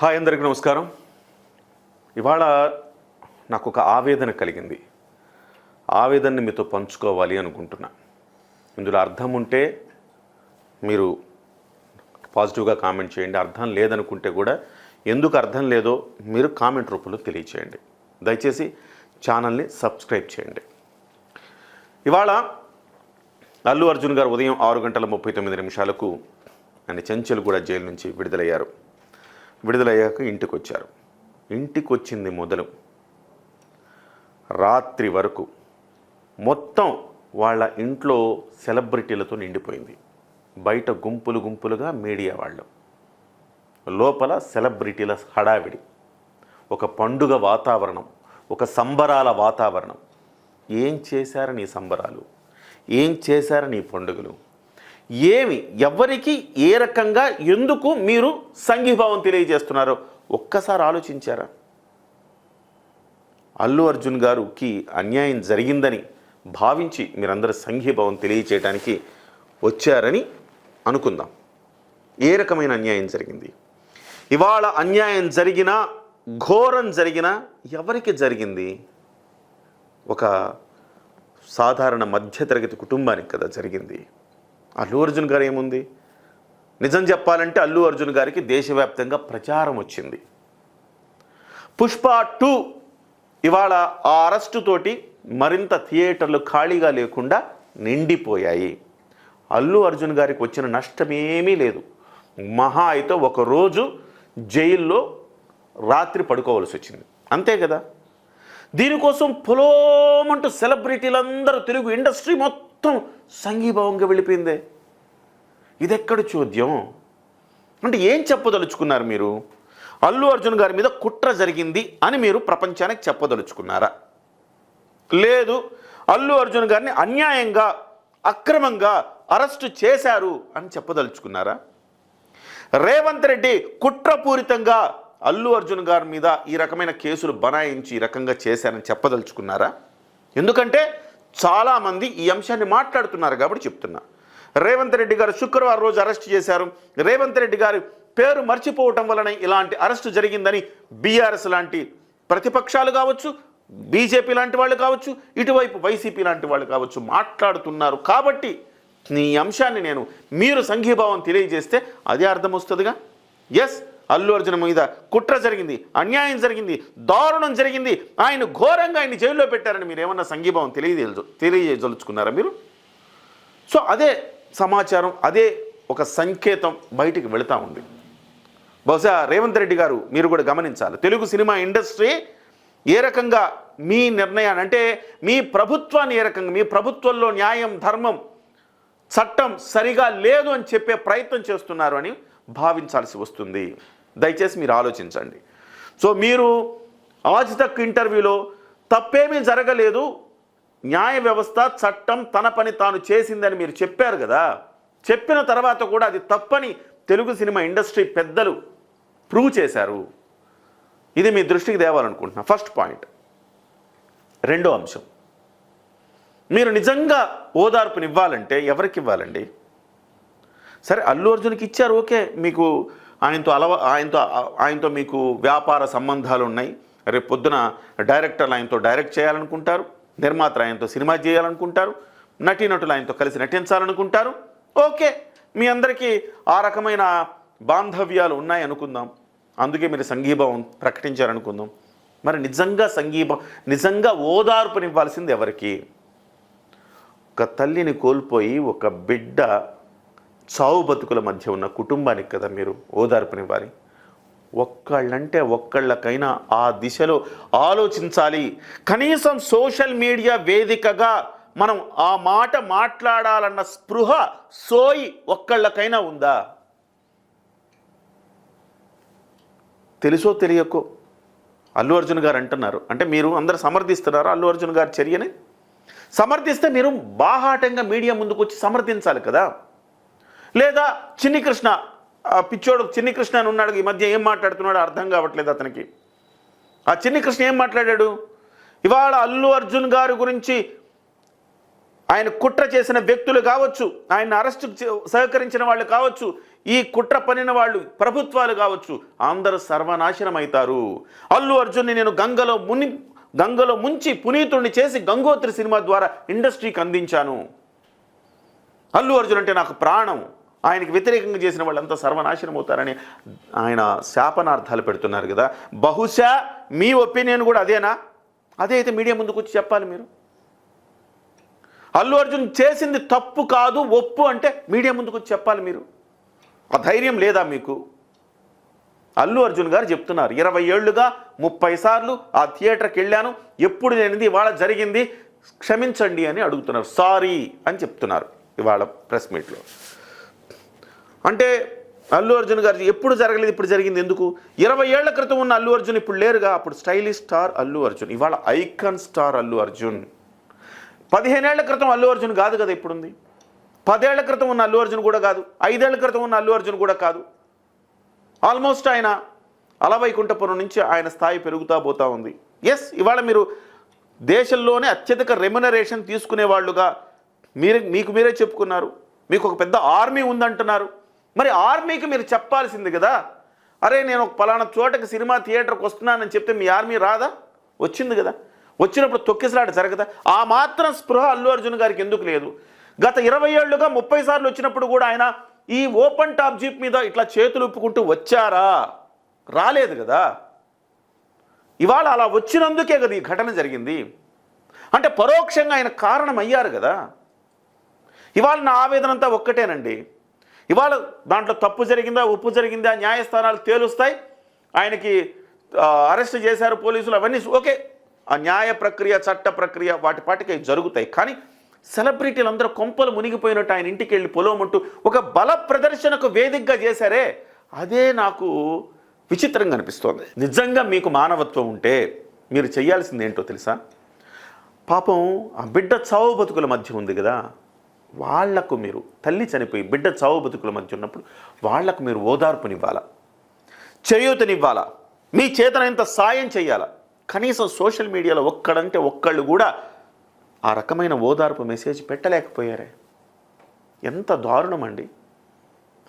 Hi అందరికీ నమస్కారం. ఇవాళ నాకు ఒక ఆవేదన కలిగింది. ఆవేదనని మీతో పంచుకోవాలి అనుకుంటున్నా. ఇందులో అర్థం ఉంటే మీరు పాజిటివ్గా కామెంట్ చేయండి. అర్థం లేదనుకుంటే కూడా ఎందుకు అర్థం లేదో మీరు కామెంట్ రూపంలో తెలియచేయండి. దయచేసి ఛానల్ని సబ్స్క్రైబ్ చేయండి. ఇవాళ అల్లు అర్జున్ గారు ఉదయం 6:39 ఆయన చెంచల్గూడ జైలు నుంచి విడుదలయ్యారు. విడుదలయ్యాక ఇంటికి వచ్చారు. ఇంటికి వచ్చింది మొదలు రాత్రి వరకు మొత్తం వాళ్ళ ఇంట్లో సెలబ్రిటీలతో నిండిపోయింది. బయట గుంపులు గుంపులుగా మీడియా వాళ్ళు, లోపల సెలబ్రిటీల హడావిడి, ఒక పండుగ వాతావరణం, ఒక సంబరాల వాతావరణం. ఏం చేశారని సంబరాలు, ఏం చేశారని పండుగలు, ఏమి ఎవరికి ఏ రకంగా ఎందుకు మీరు సంఘీభావం తెలియజేస్తున్నారో ఒక్కసారి ఆలోచించారా? అల్లు అర్జున్ గారికి అన్యాయం జరిగిందని భావించి మీరందరూ సంఘీభావం తెలియచేయడానికి వచ్చారని అనుకుందాం. ఏ రకమైన అన్యాయం జరిగింది? ఇవాళ అన్యాయం జరిగినా, ఘోరం జరిగినా ఎవరికి జరిగింది? ఒక సాధారణ మధ్యతరగతి కుటుంబానికి కదా జరిగింది. అల్లు అర్జున్ గారు ఏముంది? నిజం చెప్పాలంటే అల్లు అర్జున్ గారికి దేశవ్యాప్తంగా ప్రచారం వచ్చింది. పుష్ప 2 ఇవాళ ఆ అరెస్టు తోటి మరింత థియేటర్లు ఖాళీగా లేకుండా నిండిపోయాయి. అల్లు అర్జున్ గారికి వచ్చిన నష్టమేమీ లేదు. మహా అయితే ఒకరోజు జైల్లో రాత్రి పడుకోవాల్సి వచ్చింది, అంతే కదా. దీనికోసం పొలోమంటూ సెలబ్రిటీలందరూ, తెలుగు ఇండస్ట్రీ మొత్తం సంఘీభావంగా వెళ్ళిపోయిందే. ఇదెక్కడ చోద్యం? అంటే ఏం చెప్పదలుచుకున్నారు మీరు? అల్లు అర్జున్ గారి మీద కుట్ర జరిగింది అని మీరు ప్రపంచానికి చెప్పదలుచుకున్నారా? లేదు, అల్లు అర్జున్ గారిని అన్యాయంగా, అక్రమంగా అరెస్టు చేశారు అని చెప్పదలుచుకున్నారా? రేవంత్ రెడ్డి కుట్రపూరితంగా అల్లు అర్జున్ గారి మీద ఈ రకమైన కేసులు బనాయించి ఈ రకంగా చేశారని చెప్పదలుచుకున్నారా? ఎందుకంటే చాలామంది ఈ అంశాన్ని మాట్లాడుతున్నారు కాబట్టి చెప్తున్నా. రేవంత్ రెడ్డి గారు శుక్రవారం రోజు అరెస్ట్ చేశారు. రేవంత్ రెడ్డి గారి పేరు మర్చిపోవటం వలన ఇలాంటి అరెస్టు జరిగిందని బీఆర్ఎస్ లాంటి ప్రతిపక్షాలు కావచ్చు, బీజేపీ లాంటి వాళ్ళు కావచ్చు, ఇటువైపు వైసీపీ లాంటి వాళ్ళు కావచ్చు మాట్లాడుతున్నారు. కాబట్టి ఈ అంశాన్ని మీరు సంఘీభావం తెలియజేస్తే అదే అర్థం వస్తుందిగా. ఎస్, అల్లు అర్జున్ మీద కుట్ర జరిగింది, అన్యాయం జరిగింది, దారుణం జరిగింది, ఆయన ఘోరంగా ఆయన జైల్లో పెట్టారని మీరు ఏమన్నా సంఘీభావం తెలియజేయదలుచుకున్నారా మీరు? సో అదే సమాచారం, అదే ఒక సంకేతం బయటికి వెళుతూ ఉంది. బహుశా రేవంత్ రెడ్డి గారు మీరు కూడా గమనించాలి. తెలుగు సినిమా ఇండస్ట్రీ ఏ రకంగా మీ నిర్ణయాన్ని, అంటే మీ ప్రభుత్వాన్ని ఏ రకంగా, మీ ప్రభుత్వంలో న్యాయం, ధర్మం, చట్టం సరిగా లేదు అని చెప్పే ప్రయత్నం చేస్తున్నారు అని భావించాల్సి వస్తుంది. దయచేసి మీరు ఆలోచించండి. సో మీరు ఆజ్ తక్ ఇంటర్వ్యూలో తప్పేమీ జరగలేదు, న్యాయ వ్యవస్థ, చట్టం తన పని తాను చేసిందని మీరు చెప్పారు కదా. చెప్పిన తర్వాత కూడా అది తప్పని తెలుగు సినిమా ఇండస్ట్రీ పెద్దలు ప్రూవ్ చేశారు. ఇది మీ దృష్టికి తేవాలనుకుంటున్నా. First point. రెండో అంశం, మీరు నిజంగా ఓదార్పునివ్వాలంటే ఎవరికి ఇవ్వాలండి? సరే, అల్లు అర్జున్కి ఇచ్చారు, ఓకే, మీకు ఆయనతో మీకు వ్యాపార సంబంధాలు ఉన్నాయి. రేపు పొద్దున డైరెక్టర్లు ఆయనతో డైరెక్ట్ చేయాలనుకుంటారు, నిర్మాతలు ఆయనతో సినిమా చేయాలనుకుంటారు, నటీనటులు ఆయనతో కలిసి నటించాలనుకుంటారు. ఓకే, మీ అందరికీ ఆ రకమైన బాంధవ్యాలు ఉన్నాయి అనుకుందాం, అందుకే మీరు సంఘీభావం ప్రకటించారనుకుందాం. మరి నిజంగా ఓదార్పునివ్వాల్సింది ఎవరికి? ఒక తల్లిని కోల్పోయి ఒక బిడ్డ చావు బతుకుల మధ్య ఉన్న కుటుంబానికి కదా మీరు ఓదార్పునివ్వాలి. ఒక్కళ్ళంటే ఒక్కళ్ళకైనా ఆ దిశలో ఆలోచించాలి. కనీసం సోషల్ మీడియా వేదికగా మనం ఆ మాట మాట్లాడాలన్న స్పృహ, సోయి ఒక్కళ్ళకైనా ఉందా? తెలుసో తెలియకో అల్లు అర్జున్ గారు అంటున్నారు అంటే మీరు అందరూ సమర్థిస్తున్నారు అల్లు అర్జున్ గారి చర్యని. సమర్థిస్తే మీరు బాహాటంగా మీడియా ముందుకు వచ్చి సమర్థించాలి కదా. లేదా చిన్ని కృష్ణ, పిచ్చోడు చిన్ని కృష్ణ అని ఉన్నాడు, ఈ మధ్య ఏం మాట్లాడుతున్నాడో అర్థం కావట్లేదు అతనికి. ఆ చిన్ని కృష్ణ ఏం మాట్లాడాడు? ఇవాళ అల్లు అర్జున్ గారి గురించి ఆయన కుట్ర చేసిన వ్యక్తులు కావచ్చు, ఆయన అరెస్టు సహకరించిన వాళ్ళు కావచ్చు, ఈ కుట్ర పనిన వాళ్ళు ప్రభుత్వాలు కావచ్చు అందరూ సర్వనాశనం అవుతారు. అల్లు అర్జున్ని నేను గంగలో ముంచి పునీతుడిని చేసి గంగోత్రి సినిమా ద్వారా ఇండస్ట్రీకి అందించాను. అల్లు అర్జున్ అంటే నాకు ప్రాణం, ఆయనకి వ్యతిరేకంగా చేసిన వాళ్ళంతా సర్వనాశనం అవుతారని ఆయన శాపనార్థాలు పెడుతున్నారు కదా. బహుశా మీ ఒపీనియన్ కూడా అదేనా? అదే అయితే మీడియా ముందుకు వచ్చి చెప్పాలి. మీరు అల్లు అర్జున్ చేసింది తప్పు కాదు ఒప్పు అంటే మీడియా ముందుకు వచ్చి చెప్పాలి. మీరు ఆ ధైర్యం లేదా మీకు? అల్లు అర్జున్ గారు చెప్తున్నారు 20 ఏళ్లుగా 30 సార్లు ఆ థియేటర్కి వెళ్ళాను, ఎప్పుడు లేనిది ఇవాళ జరిగింది, క్షమించండి అని అడుగుతున్నారు. సారీ అని చెప్తున్నారు ఇవాళ ప్రెస్ మీట్లో. అంటే అల్లు అర్జున్ గారు ఎప్పుడు జరగలేదు, ఇప్పుడు జరిగింది ఎందుకు? 20 ఏళ్ల క్రితం ఉన్న అల్లు అర్జున్ ఇప్పుడు లేరుగా. అప్పుడు స్టైలిష్ స్టార్ అల్లు అర్జున్, ఇవాళ ఐకాన్ స్టార్ అల్లు అర్జున్. 15 ఏళ్ల క్రితం అల్లు అర్జున్ కాదు కదా ఇప్పుడుంది. 10 ఏళ్ల క్రితం ఉన్న అల్లు అర్జున్ కూడా కాదు. 5 ఏళ్ల క్రితం ఉన్న అల్లు అర్జున్ కూడా కాదు. ఆల్మోస్ట్ ఆయన అలవైకుంఠపురం నుంచి ఆయన స్థాయి పెరుగుతూ పోతూ ఉంది. ఎస్, ఇవాళ మీరు దేశంలోనే అత్యధిక రెమ్యునరేషన్ తీసుకునే వాళ్ళుగా మీకు మీరే చెప్పుకున్నారు. మీకు ఒక పెద్ద ఆర్మీ ఉందంటున్నారు. మరి ఆర్మీకి మీరు చెప్పాల్సింది కదా, అరే నేను ఒక పలానా చోటకి సినిమా థియేటర్కి వస్తున్నానని చెప్తే మీ ఆర్మీ రాదా? వచ్చింది కదా. వచ్చినప్పుడు తొక్కిసలాట జరగదా? ఆ మాత్రం స్పృహ అల్లు అర్జున్ గారికి ఎందుకు లేదు? గత 20 ఏళ్లుగా 30 సార్లు వచ్చినప్పుడు కూడా ఆయన ఈ ఓపెన్ టాప్ జీప్ మీద ఇట్లా చేతులు ఉప్పుకుంటూ వచ్చారా? రాలేదు కదా. ఇవాళ అలా వచ్చినందుకే కదా ఈ ఘటన జరిగింది. అంటే పరోక్షంగా ఆయన కారణం అయ్యారు కదా. ఇవాళ నా ఆవేదన అంతా ఒక్కటేనండి. ఇవాళ దాంట్లో తప్పు జరిగిందా ఒప్పు జరిగిందా న్యాయస్థానాలు తేలుస్తాయి. ఆయనకి అరెస్ట్ చేశారు పోలీసులు, అవన్నీ ఓకే. ఆ న్యాయ ప్రక్రియ చట్ట ప్రక్రియ వాటి పాటికి జరుగుతాయి. కానీ సెలబ్రిటీలు అందరూ కొంపలు మునిగిపోయినట్టు ఆయన ఇంటికి వెళ్ళి పొలవమంటూ ఒక బల ప్రదర్శనకు వేదికగా చేశారే, అదే నాకు విచిత్రంగా అనిపిస్తోంది. నిజంగా మీకు మానవత్వం ఉంటే మీరు చేయాల్సింది ఏంటో తెలుసా? పాపం ఆ బిడ్డ చావు బతుకుల మధ్య ఉంది కదా, వాళ్లకు మీరు తల్లి చనిపోయి బిడ్డ చావు బతుకుల మధ్య ఉన్నప్పుడు వాళ్లకు మీరు ఓదార్పునివ్వాలా, చేయూతనివ్వాలా, మీ చేతనంత సాయం చేయాలా. కనీసం సోషల్ మీడియాలో ఒక్కడంటే ఒక్కళ్ళు కూడా ఆ రకమైన ఓదార్పు మెసేజ్ పెట్టలేకపోయారే. ఎంత దారుణం అండి.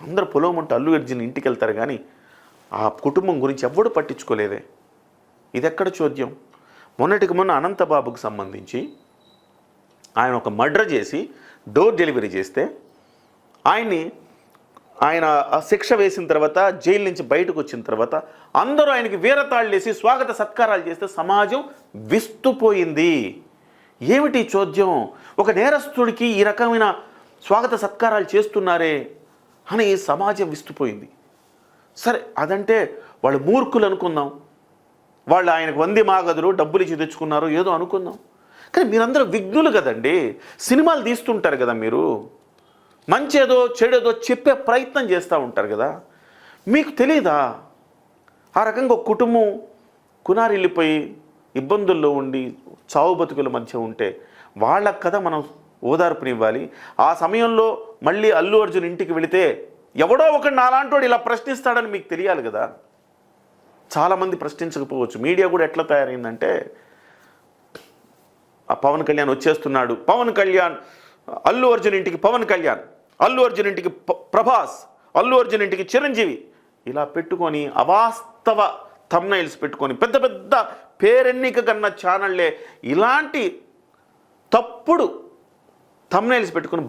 అందరూ పొలవమంటూ అల్లు అర్జున్ ఇంటికి వెళ్తారు కానీ ఆ కుటుంబం గురించి ఎవ్వడూ పట్టించుకోలేదే. ఇది ఎక్కడ చోద్యం? మొన్నటికి మొన్న అనంతబాబుకు సంబంధించి ఆయన ఒక మర్డర్ చేసి డోర్ డెలివరీ చేస్తే ఆయన శిక్ష వేసిన తర్వాత జైలు నుంచి బయటకు వచ్చిన తర్వాత అందరూ ఆయనకి వీరతాళ్ళు వేసి స్వాగత సత్కారాలు చేస్తే సమాజం విస్తుపోయింది. ఏమిటి చోద్యం? ఒక నేరస్తుడికి ఈ రకమైన స్వాగత సత్కారాలు చేస్తున్నారే అని సమాజం విస్తుపోయింది. సరే, అదంటే వాళ్ళు మూర్ఖులు అనుకుందాం, వాళ్ళు ఆయనకు వంది మాగదురు డబ్బులు ఇచ్చి తెచ్చుకున్నారు ఏదో అనుకుందాం. కానీ మీరందరూ విఘ్నులు కదండి. సినిమాలు తీస్తుంటారు కదా, మీరు మంచేదో చెడేదో చెప్పే ప్రయత్నం చేస్తూ ఉంటారు కదా. మీకు తెలీదా? ఆ రకంగా ఒక కుటుంబం కునారిల్లిపోయి ఇబ్బందుల్లో ఉండి చావు బతుకుల మధ్య ఉంటే వాళ్ళకు కదా మనం ఓదార్పునివ్వాలి. ఆ సమయంలో మళ్ళీ అల్లు అర్జున్ ఇంటికి వెళితే ఎవడో ఒకడు నాలాంటోడు ఇలా ప్రశ్నిస్తాడని మీకు తెలియాలి కదా. చాలామంది ప్రశ్నించకపోవచ్చు. మీడియా కూడా ఎట్లా తయారైందంటే, ఆ పవన్ కళ్యాణ్ వచ్చేస్తున్నాడు, పవన్ కళ్యాణ్ అల్లు అర్జున్ ఇంటికి పవన్ కళ్యాణ్, అల్లు అర్జున్ ఇంటికి ప్రభాస్, అల్లు అర్జున్ ఇంటికి చిరంజీవి, ఇలా పెట్టుకొని అవాస్తవ థంబ్నైల్స్ పెట్టుకొని పెద్ద పెద్ద పేరెన్నిక కన్నా ఛానళ్ళే ఇలాంటి తప్పుడు థంబ్నైల్స్ పెట్టుకొని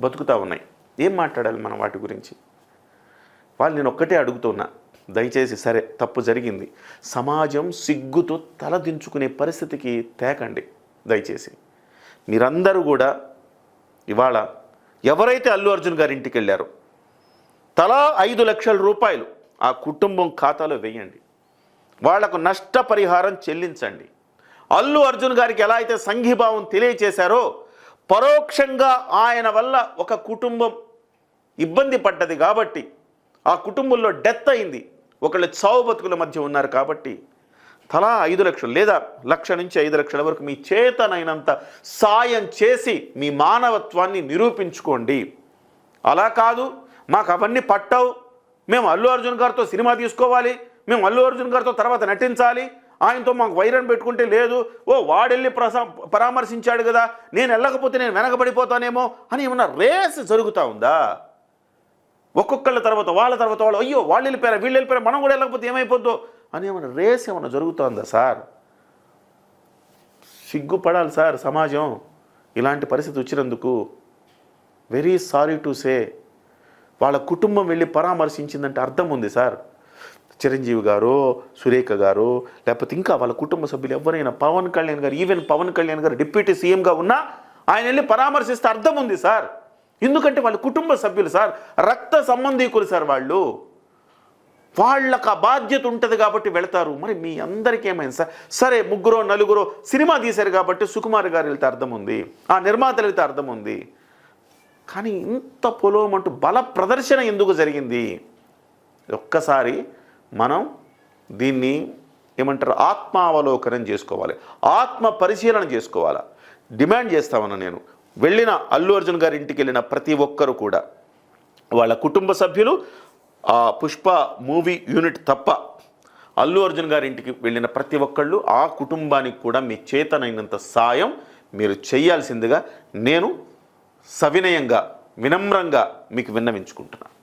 బతుకుతూ ఉన్నాయి. ఏం మాట్లాడాలి మనం వాటి గురించి? వాళ్ళు నేను ఒక్కటే అడుగుతున్నా, దయచేసి సరే తప్పు జరిగింది, సమాజం సిగ్గుతో తలదించుకునే పరిస్థితికి తేకండి దయచేసి. మీరందరూ కూడా ఇవాళ ఎవరైతే అల్లు అర్జున్ గారి ఇంటికి వెళ్ళారో తలా 5 లక్షల రూపాయలు ఆ కుటుంబం ఖాతాలో వేయండి, వాళ్లకు నష్టపరిహారం చెల్లించండి. అల్లు అర్జున్ గారికి ఎలా అయితే సంఘీభావం తెలియచేశారో పరోక్షంగా ఆయన వల్ల ఒక కుటుంబం ఇబ్బంది పడ్డది కాబట్టి, ఆ కుటుంబంలో డెత్ అయింది, ఒకళ్ళు చావు బతుకుల మధ్య ఉన్నారు కాబట్టి తలా 5 లక్షలు లేదా 1 లక్ష నుంచి 5 లక్షల వరకు మీ చేతనైనంత సాయం చేసి మీ మానవత్వాన్ని నిరూపించుకోండి. అలా కాదు మాకు అవన్నీ పట్టవు, మేము అల్లు అర్జున్ గారితో సినిమా తీసుకోవాలి, మేము అల్లు అర్జున్ గారితో తర్వాత నటించాలి, ఆయనతో మాకు వైరం పెట్టుకుంటే లేదు, ఓ వాడెళ్ళి పరామర్శించాడు కదా నేను వెళ్ళకపోతే నేను వెనకబడిపోతానేమో అని ఏమన్నా రేస్ జరుగుతూ ఉందా? ఒక్కొక్కళ్ళ తర్వాత వాళ్ళు అయ్యో వాళ్ళు వెళ్ళిపోయారా వీళ్ళు వెళ్ళిపోయారా మనం కూడా వెళ్ళకపోతే ఏమైపోద్దో అని ఏమైనా రేస్ ఏమైనా జరుగుతుందా సార్? సిగ్గుపడాలి సార్ సమాజం ఇలాంటి పరిస్థితి వచ్చినందుకు. Very sorry to say. వాళ్ళ కుటుంబం వెళ్ళి పరామర్శించిందంటే అర్థం ఉంది సార్. చిరంజీవి గారు, సురేఖ గారు, లేకపోతే ఇంకా వాళ్ళ కుటుంబ సభ్యులు ఎవరైనా, పవన్ కళ్యాణ్ గారు, ఈవెన్ పవన్ కళ్యాణ్ గారు డిప్యూటీ సీఎంగా ఉన్నా ఆయన వెళ్ళి పరామర్శిస్తే అర్థం ఉంది సార్. ఎందుకంటే వాళ్ళ కుటుంబ సభ్యులు సార్, రక్త సంబంధీకులు సార్ వాళ్ళు. వాళ్ళకు ఆ బాధ్యత ఉంటుంది కాబట్టి వెళతారు. మరి మీ అందరికీ ఏమైంది సార్? సరే ముగ్గురో నలుగురో సినిమా తీశారు కాబట్టి సుకుమార్ గారు వెళ్తే అర్థం ఉంది, ఆ నిర్మాతలు వెళ్తే అర్థం ఉంది. కానీ ఇంత పొలమంటూ బల ప్రదర్శన ఎందుకు జరిగింది? ఒక్కసారి మనం దీన్ని ఏమంటారు ఆత్మావలోకనం చేసుకోవాలి, ఆత్మ పరిశీలన చేసుకోవాలి. డిమాండ్ చేస్తామన్నా నేను వెళ్ళిన అల్లు అర్జున్ గారి ఇంటికి వెళ్ళిన ప్రతి ఒక్కరు కూడా వాళ్ళ కుటుంబ సభ్యులు, ఆ పుష్ప మూవీ యూనిట్ తప్ప అల్లు అర్జున్ గారి ఇంటికి వెళ్ళిన ప్రతి ఒక్కళ్ళు ఆ కుటుంబానికి కూడా మీ చేతనైనంత సాయం మీరు చేయాల్సిందిగా నేను సవినయంగా వినమ్రంగా మీకు విన్నవించుకుంటున్నాను.